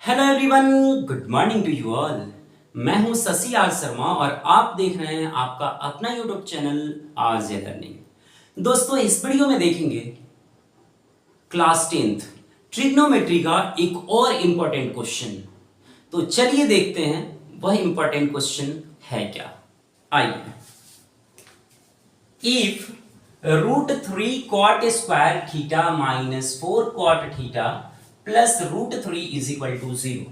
Hello everyone, good morning to you all. मैं हूं Shashi are Sharma और आप देख रहे हैं आपका अपना यूट्यूब चैनल आरजे लर्निंग। दोस्तों, इस वीडियो में देखेंगे क्लास 10th ट्रिग्नोमेट्री का एक और इंपॉर्टेंट क्वेश्चन। तो चलिए देखते हैं वह इंपॉर्टेंट क्वेश्चन है क्या। आइए। If √3 cot square theta minus 4 cot theta plus √3 is equal to 0,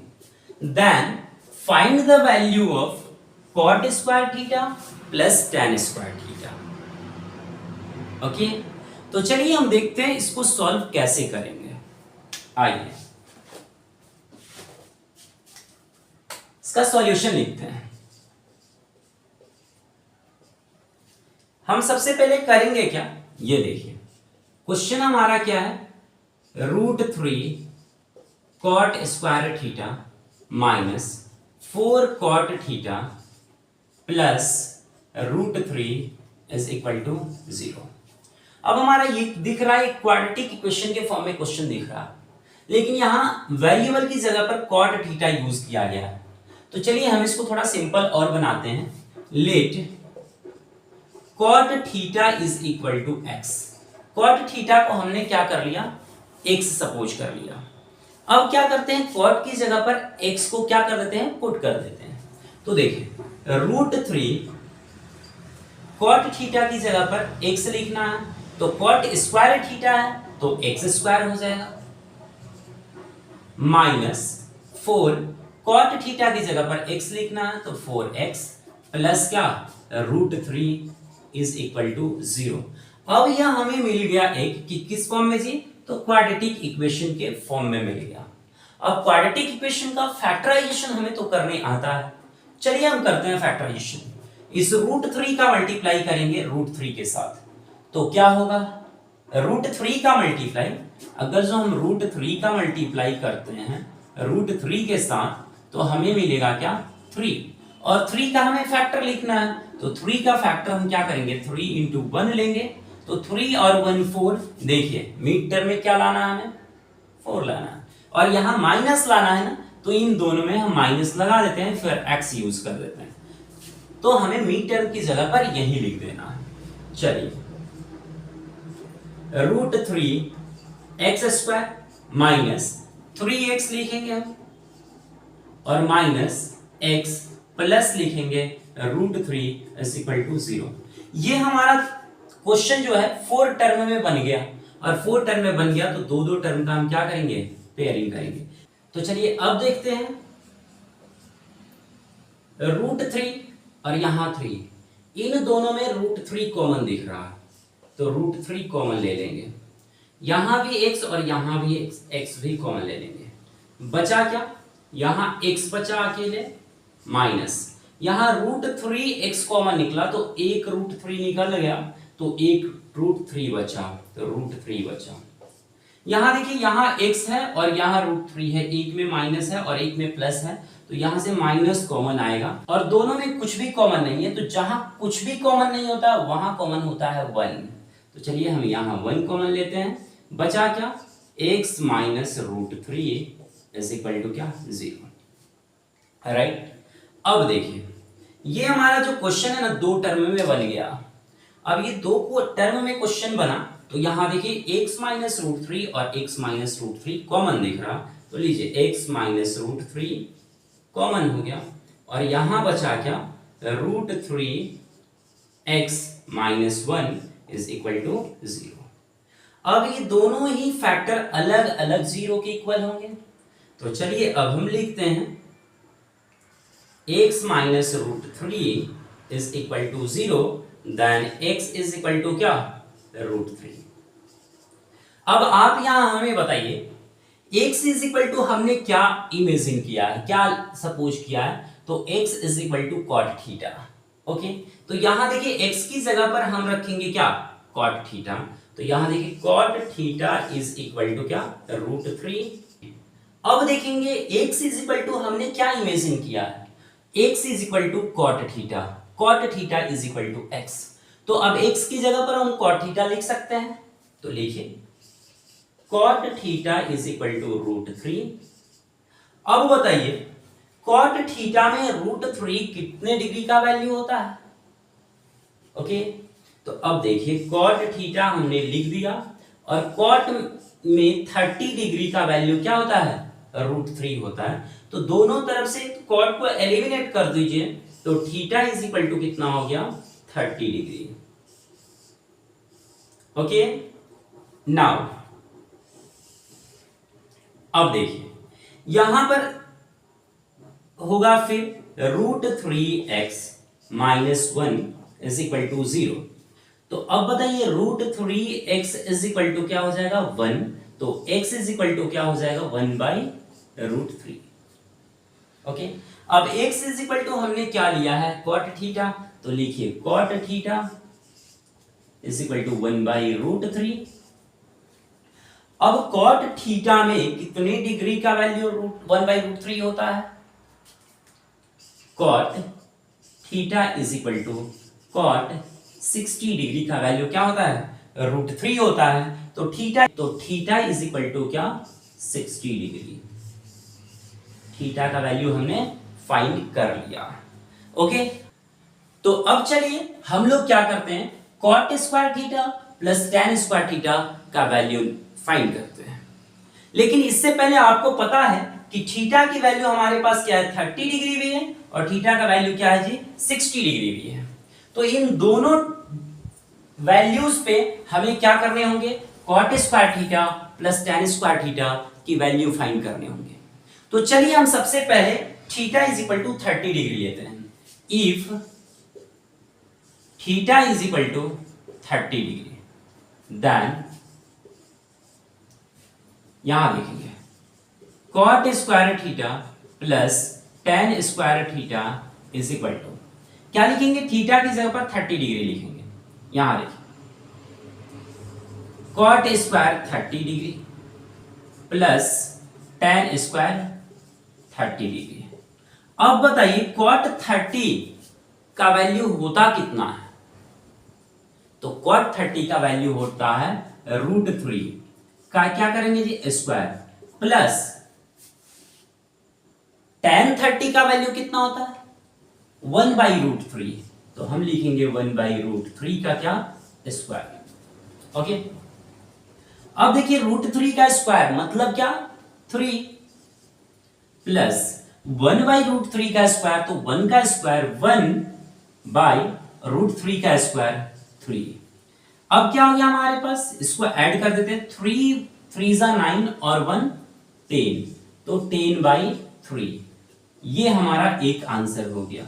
then find the value of cot square theta plus tan square theta। Okay, तो चलिए हम देखते हैं इसको सॉल्व कैसे करेंगे। आइए इसका सॉल्यूशन लिखते हैं। हम सबसे पहले करेंगे क्या, ये देखिए। क्वेश्चन हमारा क्या है, √3 cot square theta minus 4 cot theta plus √3 is equal to 0। अब हमारा ये दिख रहा है, क्वाड्रेटिक इक्वेशन के फॉर्म में क्वेश्चन दिख रहा है, लेकिन यहां वेरिएबल की जगह पर cot थीटा यूज किया गया है। तो चलिए हम इसको थोड़ा सिंपल और बनाते हैं। Let cot theta is equal to x। cot theta को हमने क्या कर लिया, x सपोज कर लिया। अब क्या करते हैं, cot की जगह पर x को क्या कर देते हैं, पुट कर देते हैं। तो देखिए √3 cot थीटा की जगह पर x लिखना है, तो cot स्क्वायर थीटा है तो x स्क्वायर हो जाएगा, माइनस 4 cot थीटा की जगह पर x लिखना है तो 4x प्लस क्या √3 इज इक्वल टू 0। अब यह हमें मिल गया एक कि किस फॉर्म में जी, तो क्वाड्रेटिक इक्वेशन के फॉर्म में मिल गया। अब क्वाड्रेटिक इक्वेशन का फैक्टराइजेशन हमें तो करने आता है, चलिए हम करते हैं फैक्टराइजेशन। इस √3 का मल्टीप्लाई करेंगे √3 के साथ, तो क्या होगा, √3 का मल्टीप्लाई, अगर जो हम √3 का मल्टीप्लाई करते हैं √3 के साथ तो हमें मिलेगा क्या, 3, और 3 का हमें फैक्टर लिखना है, तो 3 का फैक्टर हम क्या करेंगे, 3 इंटू 1 लेंगे, तो 3 और 1 4। देखिए मिड टर्म में क्या लाना है, हमें 4 लाना है, और यहां माइनस लाना है ना, तो इन दोनों में हम माइनस लगा देते हैं, फिर x यूज कर देते हैं। तो हमें मिड टर्म की जगह पर यही लिख देना है। चलिए √3 x स्क्वायर माइनस 3x लिखेंगे हम, और माइनस x प्लस लिखेंगे √3 इज इक्वल टू 0। ये हमारा क्वेश्चन जो है 4 टर्म में बन गया, और 4 टर्म में बन गया तो दो दो टर्म का हम क्या करेंगे, पेयरिंग करेंगे। तो चलिए अब देखते हैं, √3 और यहां 3, इन दोनों में √3 कॉमन दिख रहा है, तो √3 कॉमन ले लेंगे। यहां भी x और यहां भी x भी कॉमन ले लेंगे। बचा क्या, यहां x बचा अकेले, माइनस यहां √3x कॉमन निकला तो एक √3 निकल गया, तो एक √3 बचा, तो √3 बचा। यहां देखिए, यहां x है और यहां √3 है, एक में माइनस है और एक में प्लस है, तो यहां से माइनस कॉमन आएगा, और दोनों में कुछ भी कॉमन नहीं है, तो जहां कुछ भी कॉमन नहीं होता वहां कॉमन होता है 1। तो चलिए हम यहां 1 कॉमन लेते हैं। बचा क्या, x minus √3 is equal to क्या, 0। राइट। अब देखिए ये हमारा जो क्वेश्चन है ना, 2 टर्म में बन गया। अब ये 2 टर्म में क्वेश्चन बना, तो यहां देखिए x माइनस √3 और x माइनस √3 कॉमन दिख रहा, तो लीजिए x माइनस √3 कॉमन हो गया, और यहां बचा क्या, √3x minus 1 is equal to 0। अब ये दोनों ही फैक्टर अलग अलग 0 के इक्वल होंगे, तो चलिए अब हम लिखते हैं x minus √3 is equal to 0, then x is equal to क्या, √3। अब आप यहां हमें बताइए, x इज इक्वल टू हमने क्या इमेजिन किया है, क्या सपोज किया है, तो x is equal to cot theta. Okay, तो यहां देखिए x की जगह पर हम रखेंगे क्या, cot थीटा, तो यहां देखिए cot theta is equal to क्या, √3। अब देखेंगे x इज इक्वल टू हमने क्या इमेजिन किया है, x is equal to cot theta is equal to x। तो अब x की जगह पर हम cot थीटा लिख सकते हैं, तो लिखिए cot theta is equal to √3। अब बताइए कॉट थीटा में √3 कितने डिग्री का वैल्यू होता है? ओके, तो अब देखिए कॉट थीटा हमने लिख दिया और कॉट में 30 डिग्री का वैल्यू क्या होता है? √3 होता है। तो दोनों तरफ से कॉट को एलिमिनेट कर दीजिए, तो थीटा इज इक्वल टू कितना हो गया? 30 डिग्री। ओके, नाउ अब देखिए यहां पर होगा फिर √3x - 1 इज इक्वल टू 0। तो अब बताइए √3x इज इक्वल टू क्या हो जाएगा? 1। तो x इज इक्वल टू क्या हो जाएगा? 1/√3। ओके, अब x इज इक्वल टू हमने क्या लिया है? Cot theta. तो लिखिए cot theta is equal to 1/√3। अब कॉट थीटा में कितने डिग्री का वैल्यू 1/√3 होता है? Cot theta is equal to cot 60 degree का वैल्यू क्या होता है? √3 होता है। तो थीटा इज इक्वल टू क्या? 60 डिग्री। थीटा का वैल्यू हमने फाइंड कर लिया। ओके, तो अब चलिए हम लोग क्या करते हैं, cot square theta plus tan square theta का वैल्यू फाइंड करते हैं। लेकिन इससे पहले आपको पता है कि थीटा की वैल्यू हमारे पास क्या है? 30 डिग्री भी है और थीटा का वैल्यू क्या है जी? 60 डिग्री भी है। तो इन दोनों वैल्यूज पे हमें क्या करने होंगे? Cot square theta plus tan square theta की वैल्यू फाइंड करने होंगे। तो चलिए हम सबसे पहले theta is equal to 30 degree लेते हैं। If theta is equal to 30 degree, then यहां लिखेंगे cot square theta plus tan square theta is equal to क्या लिखेंगे? थीटा की जगह पर 30 डिग्री लिखेंगे। यहां लिखिए cot square 30 degree plus tan square 30 degree. अब बताइए कॉट 30 का वैल्यू होता कितना है? तो कॉट 30 का वैल्यू होता है √3 का क्या करेंगे जी? स्क्वायर प्लस tan 30 का वैल्यू कितना होता है? 1/√3। तो हम लिखेंगे 1/√3 का क्या? स्क्वायर। ओके, अब देखिए √3 का स्क्वायर मतलब क्या? 3 प्लस 1/√3 का स्क्वायर, तो 1 का स्क्वायर 1/√3 का स्क्वायर 3। अब क्या हो गया हमारे पास? इसको ऐड कर देते हैं। 3 3 जा 9 और 1 10, तो 10/3। ये हमारा एक आंसर हो गया।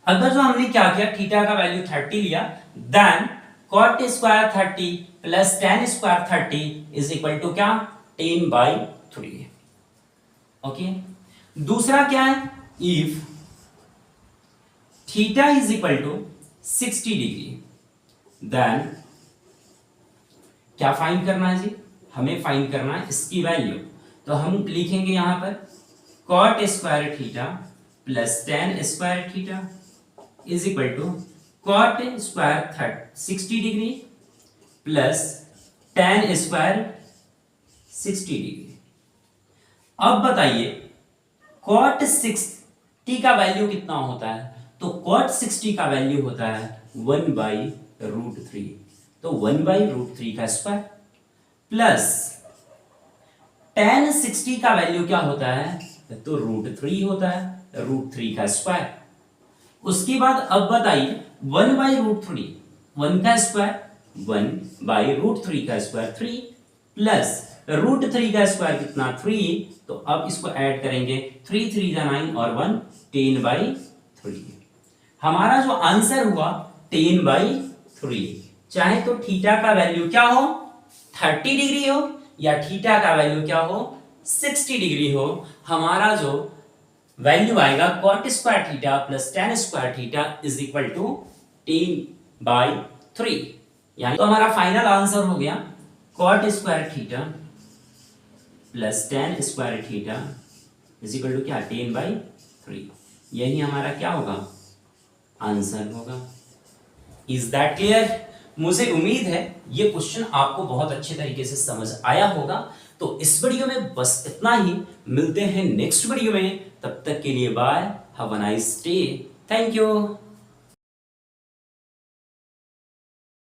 अगर जो हमने क्या किया, थीटा का वैल्यू 30 लिया, then cot square 30 plus tan square 30 is equal to क्या? 10/3। ओके, दूसरा क्या है? If theta is equal to 60 degree, then क्या फाइंड करना है जी? हमें फाइंड करना है इसकी वैल्यू। तो हम लिखेंगे यहां पर cot square theta plus tan square theta is equal to cot square 60 degree plus tan square 60 degree. अब बताइए कॉट 60 का वैल्यू कितना होता है? तो कॉट 60 का वैल्यू होता है 1/√3। तो 1/√3 का स्क्वायर प्लस tan 60 का वैल्यू क्या होता है? तो √3 होता है, √3 का स्क्वायर। उसके बाद अब बताइए 1/√3, 1 का स्क्वायर 1/√3 का स्क्वायर 3 प्लस √3 का स्क्वायर कितना? 3। तो अब इसको ऐड करेंगे, 3 3 जा 9 और 1 10/3। हमारा जो आंसर हुआ 10/3। चाहे तो थीटा का वैल्यू क्या हो? 30 डिग्री हो या थीटा का वैल्यू क्या हो? 60 डिग्री हो, हमारा जो वैल्यू आएगा cot square theta plus tan square theta is equal to 10/3। यानी तो हमारा फाइनल आंसर हो गया cot square theta plus tan square theta is equal to क्या? 10/3। यही हमारा क्या होगा? आंसर होगा। Is that clear? मुझे उम्मीद है ये क्वेश्चन आपको बहुत अच्छे तरीके से समझ आया होगा। तो इस वीडियो में बस इतना ही, मिलते हैं नेक्स्ट वीडियो में, तब तक के लिए bye, have a nice day, thank you.